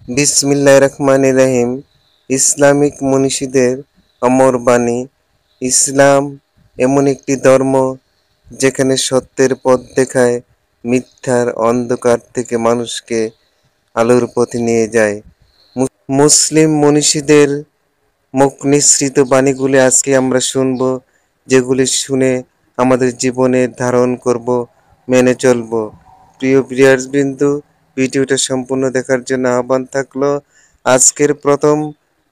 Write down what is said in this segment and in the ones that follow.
বিসমিল্লাহির রহমানির রহিম। ইসলামিক মনীষীদের অমর বাণী। ইসলাম এমন একটি ধর্ম যেখানে সত্যের পথ দেখায়, মিথ্যার অন্ধকার থেকে মানুষকে আলোর পথে নিয়ে যায়। মুসলিম মনীষীদের মুখ নিঃসৃত বাণীগুলি আজকে আমরা শুনব, যেগুলি শুনে আমাদের জীবনে ধারণ করব, মেনে চলব। প্রিয় বিন্দু, ভিডিওটা সম্পূর্ণ দেখার জন্য আহ্বান থাকলো। আজকের প্রথম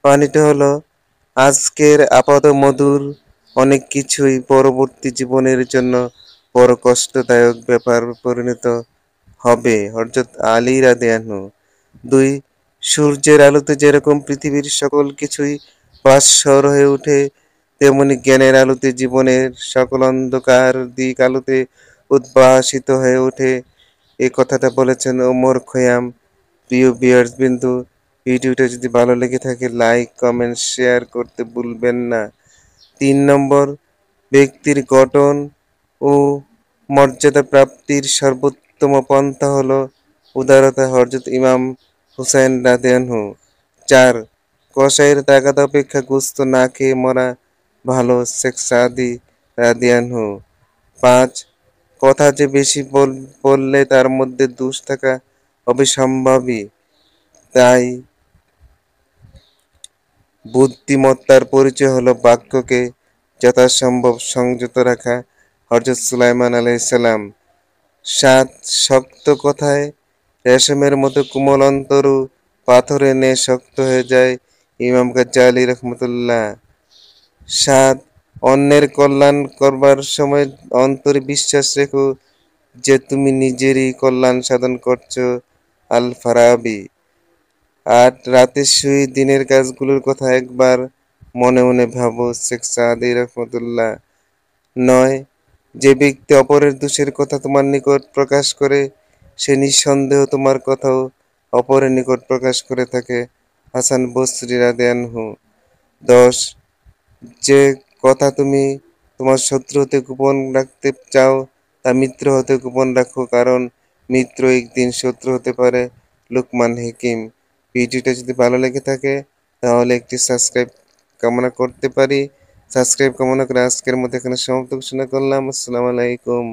বাণীটা হলো, আজকের আপাত মধুর অনেক কিছুই পরবর্তী জীবনের জন্য বড় কষ্টদায়ক ব্যাপার পরিণত হবে। হযরত আলী রাদিয়াল্লাহু। ২. সূর্যের আলোতে যেরকম পৃথিবীর সকল কিছুই ভাস্বর হয়ে ওঠে, তেমনি জ্ঞানের আলোতে জীবনের সকল অন্ধকার দিক আলোতে উদ্ভাসিত হয়ে ওঠে। এই কথাটা বলেছেন ওমর খৈয়াম। প্রিয় বিন্দু, ভিডিওটা যদি ভালো লেগে থাকে লাইক, কমেন্ট, শেয়ার করতে ভুলবেন না। ৩ নম্বর, ব্যক্তির গঠন ও মর্যাদা প্রাপ্তির সর্বোত্তম পন্থা হলো উদারতা। হযরত ইমাম হুসাইন রাদিয়াল্লাহু। ৪. কসাইয়ের তাগাদা অপেক্ষা গোশত না খেয়ে মরা ভালো। শেখ সাদী রাদিয়াল্লাহু। ৫. কথা যে বেশি বললে তার মধ্যে দোষ থাকা অবিসম্ভাবী, তাই বুদ্ধিমত্তার পরিচয় হলো বাক্যকে যথাসম্ভব সংযত রাখা। হযরত সুলাইমান আলাইহিসসালাম। ৭. শক্ত কথায় রেশমের মতো কোমল অন্তরও পাথরের ন্যায় শক্ত হয়ে যায়। ইমাম গাজ্জালী রাহমাতুল্লাহ। ৭. অন্যের কল্যাণ করবার সময় অন্তরে বিশ্বাস রেখো যে তুমি নিজেরই কল্যাণ সাধন করছ। আল ফারাবী। ৮. রাতে শুয়ে দিনের কাজগুলোর কথা একবার মনে মনে ভাবো। শেখ সাদী রাহমাতুল্লাহ। ৯. যে ব্যক্তি অপরের দোষের কথা তোমার নিকট প্রকাশ করে, সে নিঃসন্দেহ তোমার কথাও অপরের নিকট প্রকাশ করে থাকে। হাসান বসরি রাদিয়াল্লাহু। ১০. যে কথা তুমি তোমার শত্রু হতে গোপন রাখতে চাও, তা মিত্র হতে গোপন রাখো, কারণ মিত্র একদিন শত্রু হতে পারে। লুকমান হাকিম। ভিডিওটা যদি ভালো লেগে থাকে তাহলে একটি সাবস্ক্রাইব কামনা করতে পারি। সাবস্ক্রাইব কামনা করে আজকের মতো এখানে সমাপ্ত ঘোষণা করলাম। আসসালামু আলাইকুম।